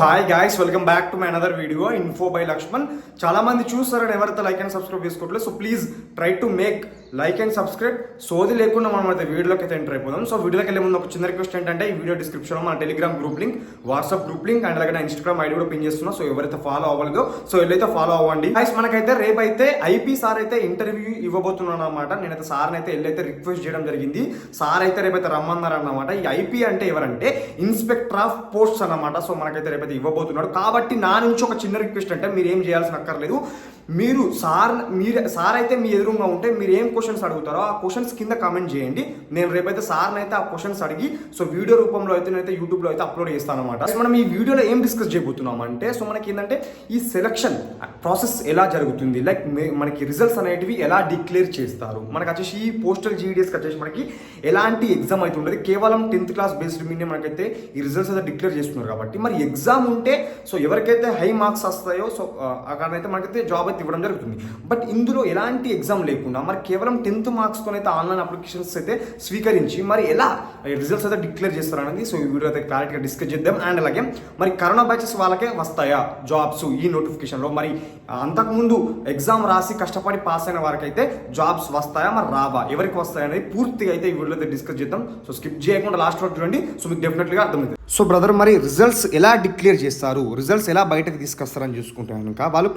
Hi guys, welcome back to my another video info by Laxman. చాలా మంది చూస్తారని ఎవరైతే లైక్ అండ్ సబ్స్క్రైబ్ చేసుకోవట్లేదు. So please try to make like and subscribe. సోది లేకుండా మనం అయితే వీడియోలోకి అయితే ఎంటర్ అయిపోదాం. సో వీడియోకి వెళ్ళే ముందు ఒక చిన్న రిక్వెస్ట్ ఏంటంటే, ఈ వీడియో డిస్క్రిప్షన్లో మన Telegram group link, WhatsApp group link and అలాగే ఇన్స్టాగ్రామ్ ఐడి కూడా పిన్ చేస్తున్నా. సో ఎవరైతే ఫాలో అవ్వలేదో సో వెళ్ళైతే ఫాలో అవ్వండి. గాయ్స్, మనకైతే రేపైతే ఐపీ సార్ అయితే ఇంటర్వ్యూ ఇవ్వబోతున్నాను అనమాట. నేనైతే సార్ని అయితే వెళ్ళైతే రిక్వెస్ట్ చేయడం జరిగింది. సార్ అయితే రేపైతే రమ్మన్నారు అన్నమాట. ఈ ఐపీ అంటే ఎవరంటే ఇన్స్పెక్టర్ ఆఫ్ పోస్ట్స్ అన్నమాట. సో మనకైతే రేపైతే ఇవ్వబోతున్నాడు. కాబట్టి నా నుంచి ఒక చిన్న రిక్వెస్ట్ అంటే, మీరు ఏం చేయాల్సిన అక్కర్లేదు. మీరు సార్ అయితే మీ ఎదురుగా ఉంటే మీరు ఏం క్వశ్చన్స్ అడుగుతారో ఆ క్వశ్చన్స్ కింద కామెంట్ చేయండి. నేను రేపైతే సార్ని అయితే ఆ క్వశ్చన్స్ అడిగి సో వీడియో రూపంలో అయితే నేనైతే యూట్యూబ్లో అయితే అప్లోడ్ చేస్తాను అనమాట. మనం ఈ వీడియోలో ఏం డిస్కస్ చేయబోతున్నాం అంటే, సో మనకి ఏంటంటే ఈ సెలక్షన్ ప్రాసెస్ ఎలా జరుగుతుంది, లైక్ మనకి రిజల్ట్స్ అనేటివి ఎలా డిక్లేర్ చేస్తారు, మనకి వచ్చేసి ఈ పోస్టల్ జీడీఎస్కి వచ్చేసి మనకి ఎలాంటి ఎగ్జామ్ అయితే ఉండదు. కేవలం 10th క్లాస్ బేస్డ్ మీదే మనకైతే ఈ రిజల్ట్స్ అయితే డిక్లేర్ చేస్తున్నారు. కాబట్టి మరి ఎగ్జామ్ ఉంటే సో ఎవరికైతే హై మార్క్స్ వస్తాయో సో అక్కడైతే మనకైతే జాబ్ అయితే ఇవ్వడం జరుగుతుంది. బట్ ఇందులో ఎలాంటి ఎగ్జామ్ లేకుండా మరి కేవలం 10th మార్క్స్తో అయితే ఆన్లైన్ అప్లికేషన్స్ అయితే స్వీకరించి మరి ఎలా రిజల్ట్స్ అయితే డిక్లేర్ చేస్తారనేది సో ఈ వీడియో అయితే క్లారిటీగా డిస్కస్ చేద్దాం. అండ్ అలాగే మరి కరోనా బ్యాచెస్ వాళ్ళకే వస్తాయా జాబ్స్ ఈ నోటిఫికేషన్లో, మరి అంతకుముందు ఎగ్జామ్ రాసి కష్టపడి పాస్ అయిన వారికి అయితే జాబ్స్ వస్తాయా మరి రావా, ఎవరికి వస్తాయి అనేది పూర్తిగా అయితే ఈ వీడియోలో అయితే డిస్కస్ చేద్దాం. సో స్కిప్ చేయకుండా లాస్ట్ వరకు చూడండి. సో మీకు డెఫినెట్గా అర్థమవుతుంది. సో బ్రదర్, మరి రిజల్ట్స్ ఎలా డిక్లేర్ చేస్తారు, రిజల్ట్స్ ఎలా బయటకు తీసుకొస్తారని చూసుకుంటే కనుక వాళ్ళు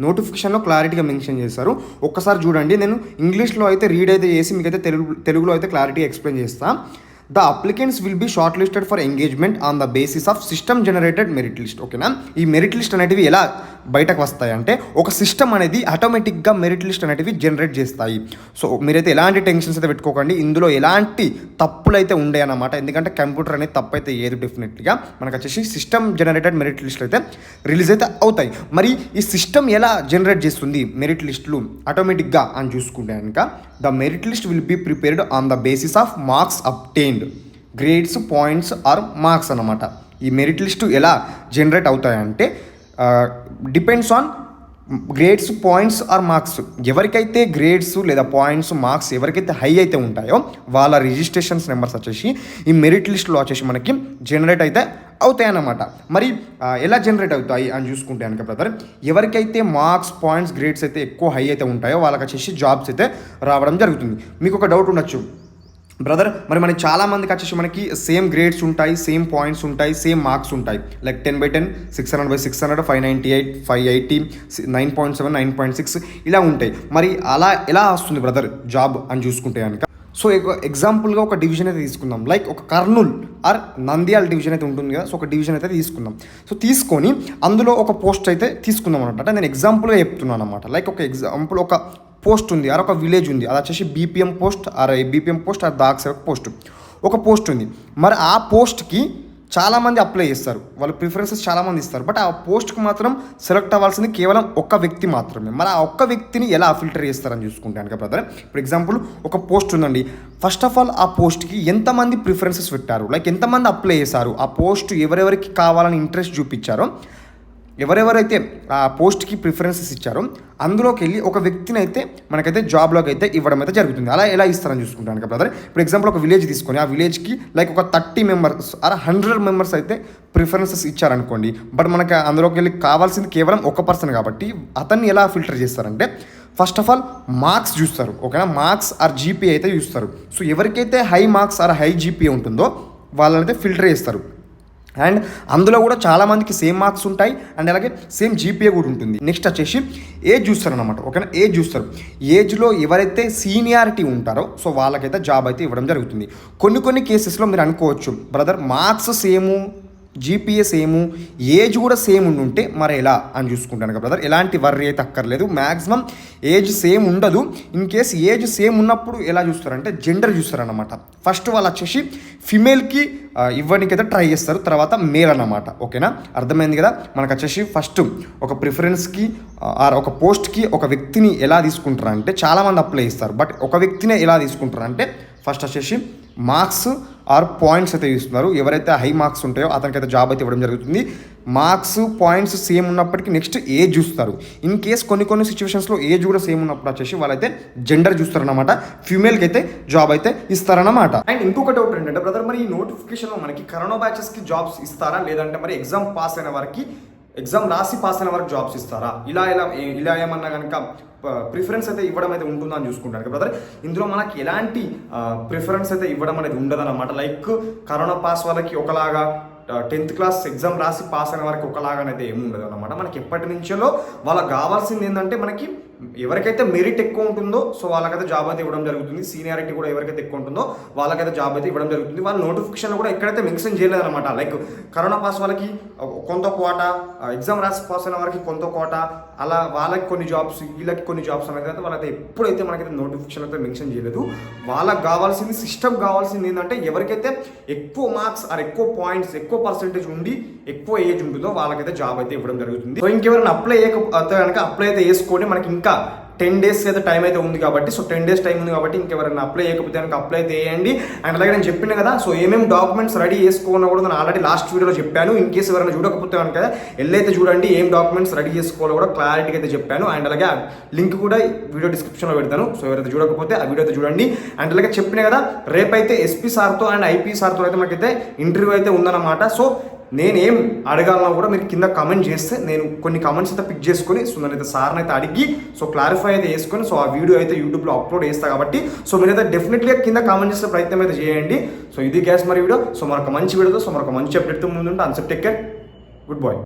నోటిఫికేషన్లో క్లారిటీగా మెన్షన్ చేస్తారు. ఒక్కసారి చూడండి. నేను ఇంగ్లీష్లో అయితే రీడ్ అయితే చేసి మీకైతే తెలుగులో అయితే క్లారిటీగా ఎక్స్ప్లెయిన్ చేస్తాను. The applicants will be short listed for engagement on the basis of system generated merit list. ఓకేనా? ఈ మెరిట్ లిస్ట్ అనేటివి ఎలా బయటకు వస్తాయంటే, ఒక సిస్టమ్ అనేది ఆటోమేటిక్గా మెరిట్ లిస్ట్ అనేటివి జనరేట్ చేస్తాయి. సో మీరైతే ఎలాంటి టెన్షన్స్ అయితే పెట్టుకోకండి. ఇందులో ఎలాంటి తప్పులు అయితే ఉండే అన్నమాట. ఎందుకంటే కంప్యూటర్ అనేది తప్పు అయితే ఏది డెఫినెట్గా మనకు వచ్చేసి సిస్టమ్ జనరేటెడ్ మెరిట్ లిస్టులు అయితే రిలీజ్ అయితే అవుతాయి. మరి ఈ సిస్టమ్ ఎలా జనరేట్ చేస్తుంది మెరిట్ లిస్టులు ఆటోమేటిక్గా అని చూసుకుంటే కనుక, the merit list will be prepared on the basis of marks obtained, grades, points or marks అన్నమాట. ఈ మెరిట్ లిస్టు ఎలా జనరేట్ అవుతాయంటే depends on grades, points or marks. ఎవరికైతే గ్రేడ్స్ లేదా పాయింట్స్, మార్క్స్ ఎవరికైతే హై అయితే ఉంటాయో వాళ్ళ రిజిస్ట్రేషన్స్ నెంబర్స్ వచ్చేసి ఈ మెరిట్ లిస్టులో వచ్చేసి మనకి జనరేట్ అయితే అవుతాయి అన్నమాట. మరి ఎలా జనరేట్ అవుతాయి అని చూసుకుంటే కనుక బ్రదర్, ఎవరికైతే మార్క్స్, పాయింట్స్, గ్రేడ్స్ అయితే ఎక్కువ హై అయితే ఉంటాయో వాళ్ళకి వచ్చేసి జాబ్స్ అయితే రావడం జరుగుతుంది. మీకు ఒక డౌట్ ఉండొచ్చు, బ్రదర్ మరి మనకి చాలా మందికి వచ్చేసి మనకి సేమ్ గ్రేడ్స్ ఉంటాయి, సేమ్ పాయింట్స్ ఉంటాయి, సేమ్ మార్క్స్ ఉంటాయి. లైక్ 10/10, 600/600, 598, 580, 9.7, 9.6 ఇలా ఉంటాయి. మరి అలా ఎలా వస్తుంది బ్రదర్ జాబ్ అని చూసుకుంటే కనుక, సో ఎగ్జాంపుల్గా ఒక డివిజన్ అయితే తీసుకుందాం. లైక్ ఒక కర్నూల్ ఆర్ నంద్యాల డివిజన్ అయితే ఉంటుంది కదా. సో ఒక డివిజన్ అయితే తీసుకుందాం. సో తీసుకొని అందులో ఒక పోస్ట్ అయితే తీసుకుందాం అనమాట. అంటే నేను ఎగ్జాంపుల్గా చెప్తున్నాను అనమాట. లైక్ ఒక ఎగ్జాంపుల్ ఒక పోస్ట్ ఉంది ఆర్ ఒక విలేజ్ ఉంది, అది వచ్చేసి BPM post are BPM post are దాక్సేవక్ post ఒక పోస్ట్ ఉంది. మరి ఆ పోస్ట్కి చాలామంది అప్లై చేస్తారు, వాళ్ళు ప్రిఫరెన్సెస్ చాలామంది ఇస్తారు. బట్ ఆ పోస్ట్కి మాత్రం సెలెక్ట్ అవ్వాల్సింది కేవలం ఒక్క వ్యక్తి మాత్రమే. మరి ఆ ఒక్క వ్యక్తిని ఎలా ఫిల్టర్ చేస్తారని చూసుకుంటాను కదా బ్రదర్. ఫర్ ఎగ్జాంపుల్ ఒక పోస్ట్ ఉందండి. ఫస్ట్ ఆఫ్ ఆల్ ఆ పోస్ట్కి ఎంతమంది ప్రిఫరెన్సెస్ పెట్టారు, లైక్ ఎంతమంది అప్లై చేశారు, ఆ పోస్ట్ ఎవరెవరికి కావాలని ఇంట్రెస్ట్ చూపించారో, ఎవరెవరైతే ఆ పోస్ట్కి ప్రిఫరెన్సెస్ ఇచ్చారో అందులోకి వెళ్ళి ఒక వ్యక్తిని అయితే మనకైతే జాబ్లోకి అయితే ఇవ్వడం అయితే జరుగుతుంది. అలా ఎలా ఇస్తారని చూసుకుంటాను కదా బ్రదర్. ఇప్పుడు ఎగ్జాంపుల్ ఒక విలేజ్ తీసుకొని ఆ విలేజ్కి లైక్ ఒక 30 మెంబర్స్ ఆర్ 100 మెంబర్స్ అయితే ప్రిఫరెన్సెస్ ఇచ్చారనుకోండి. బట్ మనకి అందులోకి వెళ్ళి కావాల్సింది కేవలం ఒక పర్సన్ కాబట్టి అతన్ని ఎలా ఫిల్టర్ చేస్తారంటే, ఫస్ట్ ఆఫ్ ఆల్ మార్క్స్ చూస్తారు. ఓకేనా? మార్క్స్ ఆర్ జీపీఏ అయితే చూస్తారు. సో ఎవరికైతే high marks or high GPA ఉంటుందో వాళ్ళనైతే ఫిల్టర్ చేస్తారు. అండ్ అందులో కూడా చాలామందికి సేమ్ మార్క్స్ ఉంటాయి అండ్ అలాగే సేమ్ జీపీఏ కూడా ఉంటుంది. నెక్స్ట్ వచ్చేసి ఏజ్ చూస్తారు అనమాట. ఓకేనా? ఏజ్ చూస్తారు. ఏజ్లో ఎవరైతే సీనియారిటీ ఉంటారో సో వాళ్ళకైతే జాబ్ అయితే ఇవ్వడం జరుగుతుంది. కొన్ని కేసెస్లో మీరు అనుకోవచ్చు, brother marks same, GPA same, age కూడా సేమ్ ఉంటే మరి ఎలా అని చూసుకుంటాను కదా బ్రదర్. ఎలాంటి వర్రీ అయితే అక్కర్లేదు. మ్యాక్సిమం ఏజ్ సేమ్ ఉండదు. ఇన్ కేస్ ఏజ్ సేమ్ ఉన్నప్పుడు ఎలా చూస్తారంటే జెండర్ చూస్తారన్నమాట. ఫస్ట్ వాళ్ళు వచ్చేసి ఫిమేల్కి ఇవ్వడానికైతే ట్రై చేస్తారు, తర్వాత మేల్ అన్నమాట. ఓకేనా? అర్థమైంది కదా. మనకు వచ్చేసి ఫస్ట్ ఒక ప్రిఫరెన్స్కి ఆర్ ఒక పోస్ట్కి ఒక వ్యక్తిని ఎలా తీసుకుంటారు అంటే, చాలామంది అప్లై చేస్తారు బట్ ఒక వ్యక్తినే ఎలా తీసుకుంటారు అంటే, ఫస్ట్ వచ్చేసి మార్క్స్ ఆర్ పాయింట్స్ అయితే ఇస్తున్నారు. ఎవరైతే హై మార్క్స్ ఉంటాయో అతనికైతే జాబ్ అయితే ఇవ్వడం జరుగుతుంది. మార్క్స్ పాయింట్స్ సేమ్ ఉన్నప్పటికీ నెక్స్ట్ ఏజ్ చూస్తారు. ఇన్ కేస్ కొన్ని సిచ్యువేషన్స్లో ఏజ్ కూడా సేమ్ ఉన్నప్పుడు వచ్చేసి వాళ్ళైతే జెండర్ చూస్తారనమాట. ఫీమేల్కి అయితే జాబ్ అయితే ఇస్తారన్నమాట. అండ్ ఇంకొక డౌట్ ఏంటంటే బ్రదర్, మరి ఈ నోటిఫికేషన్లో మనకి కరోనా బ్యాచెస్కి జాబ్స్ ఇస్తారా, లేదంటే మరి ఎగ్జామ్ పాస్ అయిన వారికి, ఎగ్జామ్ రాసి పాస్ అయిన వరకు జాబ్స్ ఇస్తారా, ఇలా ఏమన్నా కనుక ప్రిఫరెన్స్ అయితే ఇవ్వడం అయితే ఉంటుందా అని చూసుకుంటాను బ్రదర్. ఇందులో మనకి ఎలాంటి ప్రిఫరెన్స్ అయితే ఇవ్వడం అనేది ఉండదన్నమాట. లైక్ కరోనా పాస్ వాళ్ళకి ఒకలాగా, 10th క్లాస్ ఎగ్జామ్ రాసి పాస్ అయిన వారికి ఒకలాగానైతే ఏమి ఉండదు అనమాట. మనకి ఎప్పటి నుంచో వాళ్ళకి కావాల్సింది ఏంటంటే, మనకి ఎవరికైతే మెరిట్ ఎక్కువ ఉంటుందో సో వాళ్ళకైతే జాబ్ అయితే ఇవ్వడం జరుగుతుంది. సీనియారిటీ కూడా ఎవరికైతే ఎక్కువ ఉంటుందో వాళ్ళకైతే జాబ్ అయితే ఇవ్వడం జరుగుతుంది. వాళ్ళ నోటిఫికేషన్ కూడా ఎక్కడైతే మెన్షన్ చేయలేదన్నమాట. లైక్ కరోనా పాస్ వాళ్ళకి కొంత కోటా, ఎగ్జామ్ రాసి పాస్ అయిన వారికి కొంత కోటా, అలా వాళ్ళకి కొన్ని జాబ్స్, వీళ్ళకి కొన్ని జాబ్స్ అనేది అయితే వాళ్ళైతే ఎప్పుడైతే మనకైతే నోటిఫికేషన్ అయితే మెన్షన్ చేయలేదు. వాళ్ళకి కావాల్సింది, సిస్టమ్ కావాల్సింది ఏంటంటే, ఎవరికైతే ఎక్కువ మార్క్స్ ఆర్ ఎక్కువ పాయింట్స్, ఎక్కువ పర్సెంటేజ్ ఉండి ఎక్కువ ఏజ్ ఉంటుందో వాళ్ళకైతే జాబ్ అయితే ఇవ్వడం జరుగుతుంది. సో ఇంకెవరైనా అప్లై చేయకపోతే కనుక అప్లై అయితే చేసుకొని, మనకి ఇంకా 10 days అయితే టైం అయితే ఉంది కాబట్టి, సో 10 days టైం ఉంది కాబట్టి ఇంకెవరైనా అప్లై చేయకపోతే కనుక అప్లై అయితే వేయండి. అండ్ అలాగే నేను చెప్పిన కదా, సో ఏమేమి డాక్యుమెంట్స్ రెడీ చేసుకోవాలో కూడా నేను ఆల్రెడీ లాస్ట్ వీడియోలో చెప్పాను. ఇన్ కేసు ఎవరైనా చూడకపోతే కనుక వెళ్ళైతే చూడండి, ఏం డాక్యుమెంట్స్ రెడీ చేసుకోవాలో కూడా క్లారిటీగా అయితే చెప్పాను. అండ్ అలాగే లింక్ కూడా వీడియో డిస్క్రిప్షన్లో పెడతాను. సో ఎవరైతే చూడకపోతే ఆ వీడియో అయితే చూడండి. అండ్ అలాగే చెప్పిన కదా, రేపైతే ఎస్పీ సార్తో అండ్ ఐపీ సార్తో అయితే మనకైతే ఇంటర్వ్యూ అయితే ఉందన్నమాట. సో నేనేం అడగాలన్నా కూడా మీరు కింద కామెంట్ చేస్తే నేను కొన్ని కామెంట్స్ అయితే పిక్ చేసుకొని, సో నేనైతే సార్ని అయితే అడిగి, సో క్లారిఫై అయితే చేసుకొని, సో ఆ వీడియో అయితే యూట్యూబ్లో అప్లోడ్ చేస్తా కాబట్టి, సో మీరైతే డెఫినెట్లీ కింద కామెంట్ చేసే ప్రయత్నం అయితే చేయండి. సో ఇది గ్యాస్ మరి వీడియో. సో మరొక మంచి వీడియోతో, సో మరొక మంచి అప్డేట్తో ముందుంటే అన్సెప్ట్ టేక్ కేర్, గుడ్ బాయ్.